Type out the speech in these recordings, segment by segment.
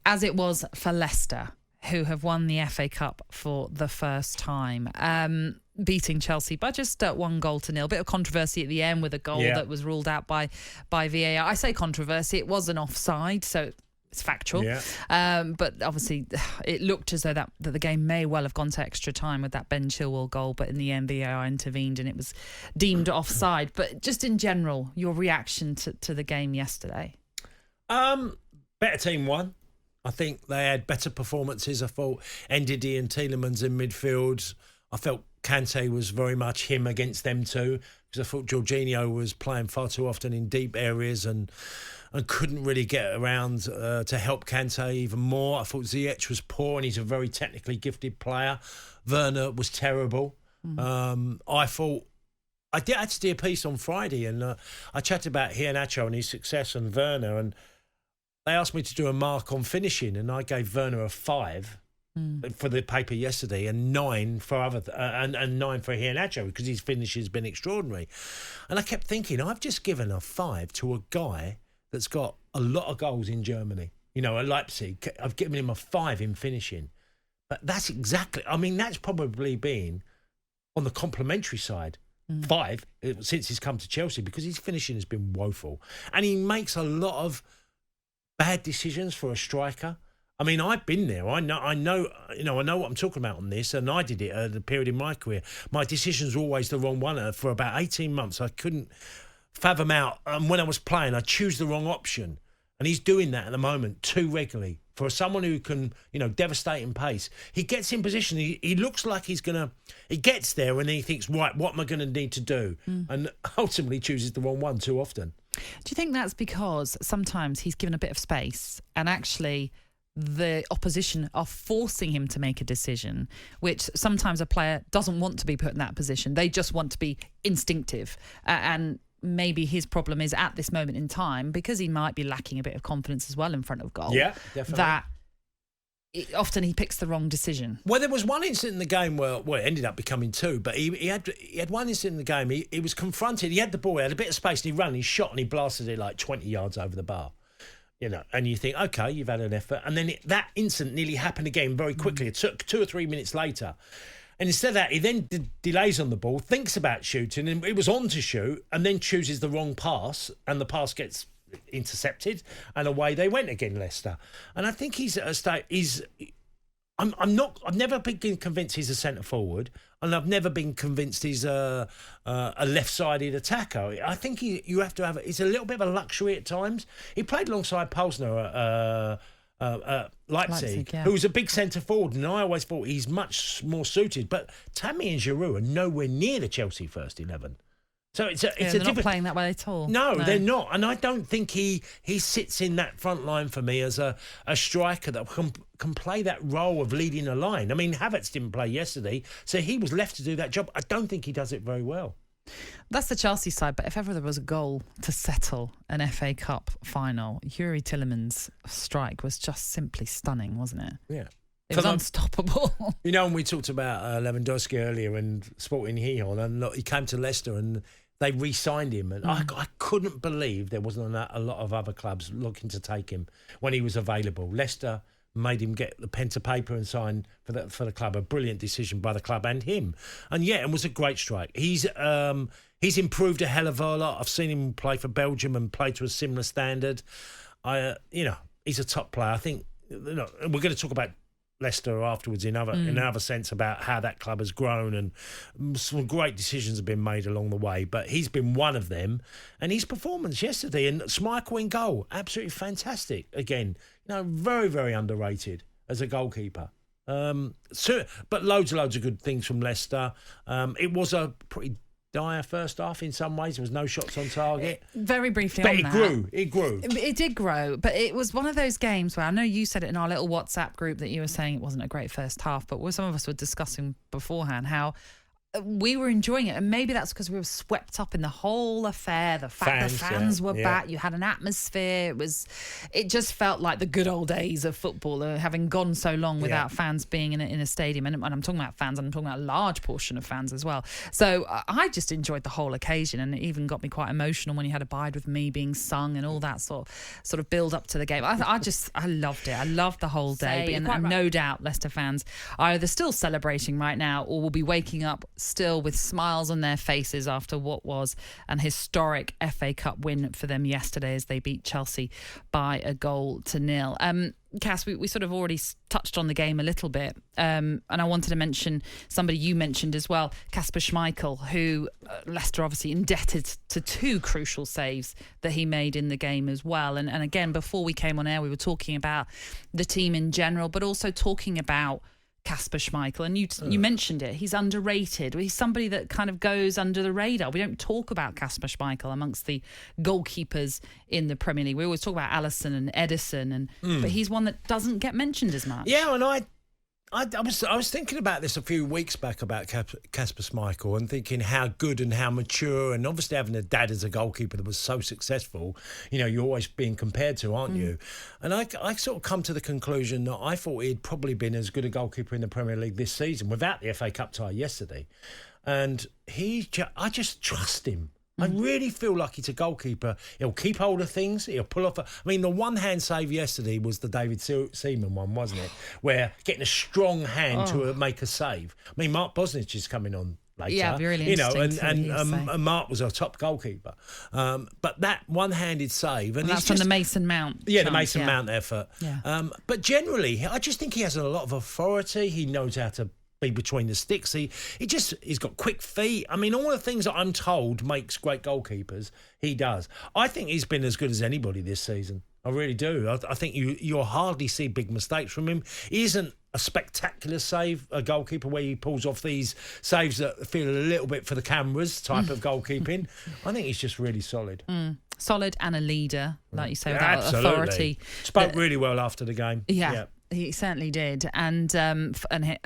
as it was for Leicester, who have won the FA Cup for the first time, beating Chelsea by just 1-0. Bit of controversy at the end with a goal that was ruled out by VAR. I say controversy, it was an offside, so it's factual. But obviously it looked as though that the game may well have gone to extra time with that Ben Chilwell goal, but in the end VAR intervened and it was deemed offside. But just in general, your reaction to the game yesterday? Better team won. I think they had better performances. I thought Ndidi and Tielemans in midfield. I felt Kante was very much him against them too, because I thought Jorginho was playing far too often in deep areas and couldn't really get around to help Kante even more. I thought Ziyech was poor, and he's a very technically gifted player. Werner was terrible. I thought I had to do a piece on Friday, and I chatted about Iheanacho and his success and Werner, and they asked me to do a mark on finishing, and I gave Werner a 5 for the paper yesterday, and 9 for and 9 for Iheanacho, because his finish has been extraordinary. And I kept thinking, I've just given a 5 to a guy that's got a lot of goals in Germany. You know, at Leipzig, I've given him a 5 in finishing. But that's that's probably been on the complimentary side. 5 since he's come to Chelsea, because his finishing has been woeful, and he makes a lot of bad decisions for a striker. I mean, I've been there. I know what I'm talking about on this, and I did it at a period in my career. My decisions were always the wrong one. For about 18 months, I couldn't fathom out. And when I was playing, I'd choose the wrong option. And he's doing that at the moment too regularly. For someone who can, devastate in pace, he gets in position. He looks like he gets there and he thinks, right, what am I going to need to do? And ultimately chooses the wrong one too often. Do you think that's because sometimes he's given a bit of space and actually the opposition are forcing him to make a decision, which sometimes a player doesn't want to be put in that position. They just want to be instinctive. And maybe his problem is at this moment in time, because he might be lacking a bit of confidence as well in front of goal. Yeah, definitely. That often he picks the wrong decision. Well, there was one incident in the game where, it ended up becoming 2, but he had one incident in the game. He was confronted. He had the ball, he had a bit of space, and he ran, he shot, and he blasted it like 20 yards over the bar. And you think, okay, you've had an effort. And then that incident nearly happened again very quickly. It took 2 or 3 minutes later. And instead of that, he then delays on the ball, thinks about shooting, and it was on to shoot, and then chooses the wrong pass, and the pass gets intercepted, and away they went again, Leicester. And I think he's at a state. I've never been convinced he's a centre forward, and I've never been convinced he's a left-sided attacker. I think you have to have. It's a little bit of a luxury at times. He played alongside Pilsner at Leipzig, who was a big centre forward, and I always thought he's much more suited. But Tammy and Giroud are nowhere near the Chelsea first 11. So they're not playing that way at all. No, they're not, and I don't think he sits in that front line for me as a striker that can play that role of leading a line. I mean, Havertz didn't play yesterday, so he was left to do that job. I don't think he does it very well. That's the Chelsea side, but if ever there was a goal to settle an FA Cup final, Yuri Tielemans' strike was just simply stunning, wasn't it? Yeah. It was unstoppable. When we talked about Lewandowski earlier and Sporting Gijón, and look, he came to Leicester and they re-signed him, and I couldn't believe there wasn't a lot of other clubs looking to take him when he was available. Leicester made him get the pen to paper and sign for the club. A brilliant decision by the club and him. And it was a great strike. He's improved a hell of a lot. I've seen him play for Belgium and play to a similar standard. He's a top player. I think we're going to talk about Leicester afterwards in another sense about how that club has grown, and some great decisions have been made along the way, but he's been one of them. And his performance yesterday, and Schmeichel in goal, absolutely fantastic again. Very, very underrated as a goalkeeper. But loads of good things from Leicester. It was a pretty dire first half in some ways. There was no shots on target. Very briefly but on it that. grew. It grew. It did grow, but it was one of those games where I know you said it in our little WhatsApp group that you were saying it wasn't a great first half, but some of us were discussing beforehand how we were enjoying it, and maybe that's because we were swept up in the whole affair. The fact the fans were back, you had an atmosphere. It just felt like the good old days of football, having gone so long without fans being in a stadium. And I'm talking about fans, I'm talking about a large portion of fans as well. So I just enjoyed the whole occasion, and it even got me quite emotional when you had "Abide With Me" being sung and all that sort of build up to the game. I loved it. I loved the whole day, and no doubt Leicester fans are either still celebrating right now or will be waking up still with smiles on their faces after what was an historic FA Cup win for them yesterday as they beat Chelsea by 1-0. Cass, we sort of already touched on the game a little bit, and I wanted to mention somebody you mentioned as well, Kasper Schmeichel, who Leicester obviously indebted to 2 crucial saves that he made in the game as well. And again, before we came on air, we were talking about the team in general, but also talking about Kasper Schmeichel, and you mentioned it. He's underrated. He's somebody that kind of goes under the radar. We don't talk about Kasper Schmeichel amongst the goalkeepers in the Premier League. We always talk about Alisson and Edison, but he's one that doesn't get mentioned as much. Yeah, and I was thinking about this a few weeks back about Kasper Schmeichel, and thinking how good and how mature, and obviously having a dad as a goalkeeper that was so successful, you're always being compared to, aren't you? And I sort of come to the conclusion that I thought he'd probably been as good a goalkeeper in the Premier League this season without the FA Cup tie yesterday. And I just trust him. I really feel like he's a goalkeeper. He'll keep hold of things. He'll pull off. The one-hand save yesterday was the David Seaman one, wasn't it? Where getting a strong hand to make a save. Mark Bosnich is coming on later. Yeah, really interesting. And Mark was our top goalkeeper. But that one-handed save, and that's from the Mason Mount. Yeah, the Mason Mount effort. Yeah. But generally, I just think he has a lot of authority. He knows how to be between the sticks. He's got quick feet. All the things that I'm told makes great goalkeepers, he does. I think he's been as good as anybody this season. I really do. I think you'll hardly see big mistakes from him. He isn't a spectacular a goalkeeper where he pulls off these saves that feel a little bit for the cameras type of goalkeeping. I think he's just really solid. Solid and a leader, like you say, without absolutely. Authority. Spoke really well after the game. Yeah. He certainly did, and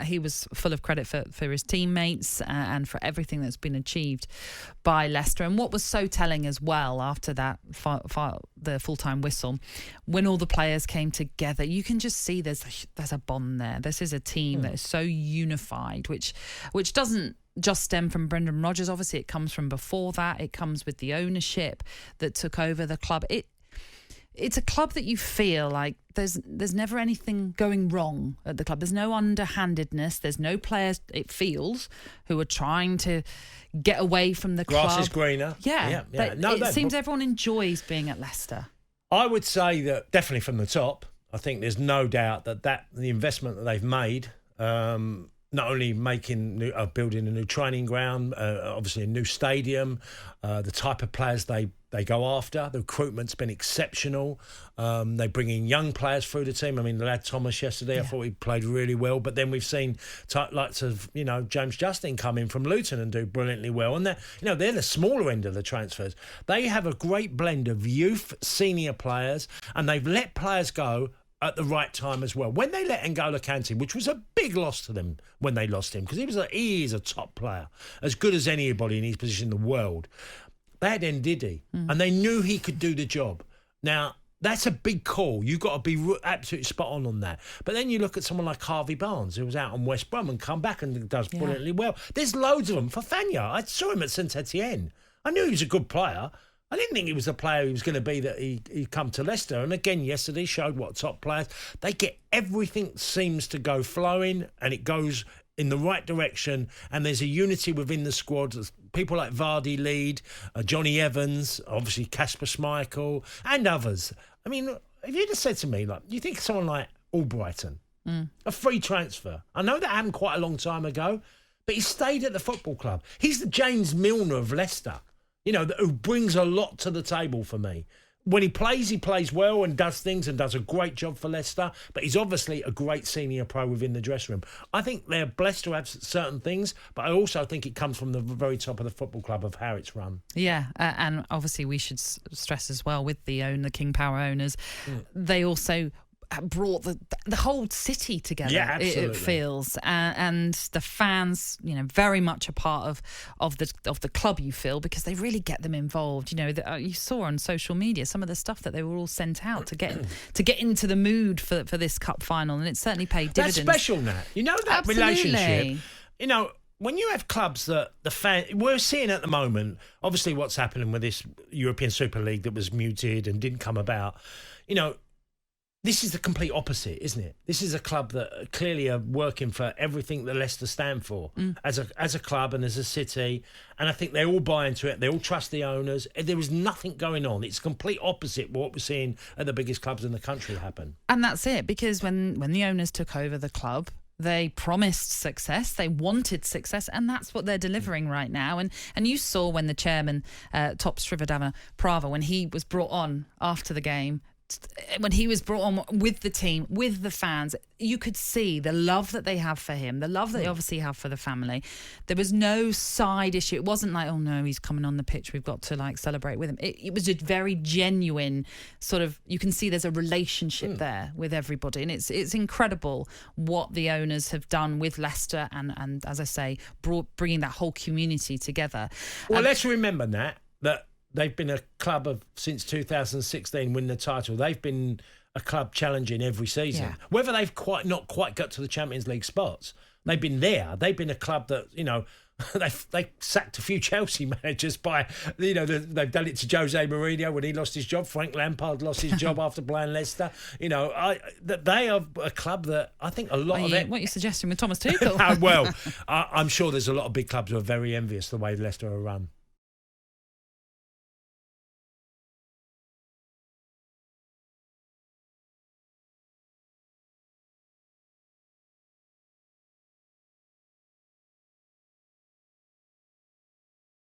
he was full of credit for his teammates and for everything that's been achieved by Leicester. And what was so telling as well after that the full-time whistle, when all the players came together, you can just see there's a bond there. This is a team that is so unified, which doesn't just stem from Brendan Rodgers. Obviously, it comes from before that. It comes with the ownership that took over the club. It's a club that you feel like there's never anything going wrong at the club. There's no underhandedness. There's no players, it feels, who are trying to get away from the club. Grass is greener. Yeah. It seems everyone enjoys being at Leicester. I would say that definitely from the top, I think there's no doubt that the investment that they've made, not only building a new training ground, obviously a new stadium, the type of players they go after. The recruitment's been exceptional. They bring in young players through the team. The lad Thomas yesterday, I thought he played really well. But then we've seen likes of James Justin come in from Luton and do brilliantly well. And they're the smaller end of the transfers. They have a great blend of youth, senior players, and they've let players go at the right time as well. When they let N'Golo Kante, which was a big loss to them when they lost him, because he is a top player, as good as anybody in his position in the world. They had Ndidi, and they knew he could do the job. Now, that's a big call. You've got to be absolutely spot on that. But then you look at someone like Harvey Barnes, who was out on West Brom and come back and does brilliantly well. There's loads of them. Fafana, I saw him at Saint-Etienne. I knew he was a good player. I didn't think he was the player he was going to be that he come to Leicester. And again, yesterday showed what top players. They get everything seems to go flowing, and it goes in the right direction, and there's a unity within the squad. People like Vardy lead, Johnny Evans, obviously Kasper Schmeichel, and others. If you'd have said to me, you think someone like Albrighton, a free transfer. I know that happened quite a long time ago, but he stayed at the football club. He's the James Milner of Leicester, who brings a lot to the table for me. When he plays well and does things and does a great job for Leicester, but he's obviously a great senior pro within the dressing room. I think they're blessed to have certain things, but I also think it comes from the very top of the football club of how it's run. Yeah, and obviously we should stress as well with the King Power owners, they also brought the whole city together. Yeah, absolutely. It feels, and the fans, very much a part of the club. You feel, because they really get them involved. You saw on social media some of the stuff that they were all sent out to get into the mood for this cup final, and it certainly paid dividends. That's special, Nat. That Absolutely. Relationship. When you have clubs that the fan, we're seeing at the moment, obviously what's happening with this European Super League that was muted and didn't come about, this is the complete opposite, isn't it? This is a club that clearly are working for everything that Leicester stand for as a club and as a city. And I think they all buy into it. They all trust the owners. There is nothing going on. It's complete opposite what we're seeing at the biggest clubs in the country happen. And that's it, because when the owners took over the club, they promised success, they wanted success, and that's what they're delivering right now. And you saw when the chairman, Top Srivadama Prava, when he was brought on after the game, when he was brought on with the team, with the fans, you could see the love that they have for him, the love that they obviously have for the family. There was no side issue. It wasn't like, oh no, he's coming on the pitch, we've got to celebrate with him. It was a very genuine sort of, you can see there's a relationship there with everybody, and it's incredible what the owners have done with Leicester and as I say, bringing that whole community together. Well, let's remember that they've been a club since 2016 win the title. They've been a club challenging every season. Yeah. Whether they've not quite got to the Champions League spots, they've been there. They've been a club that, they sacked a few Chelsea managers by, they've done it to Jose Mourinho when he lost his job. Frank Lampard lost his job after playing Leicester. They are a club that I think a lot of it. What are you suggesting with Thomas Tuchel? Well, I'm sure there's a lot of big clubs who are very envious the way Leicester are run.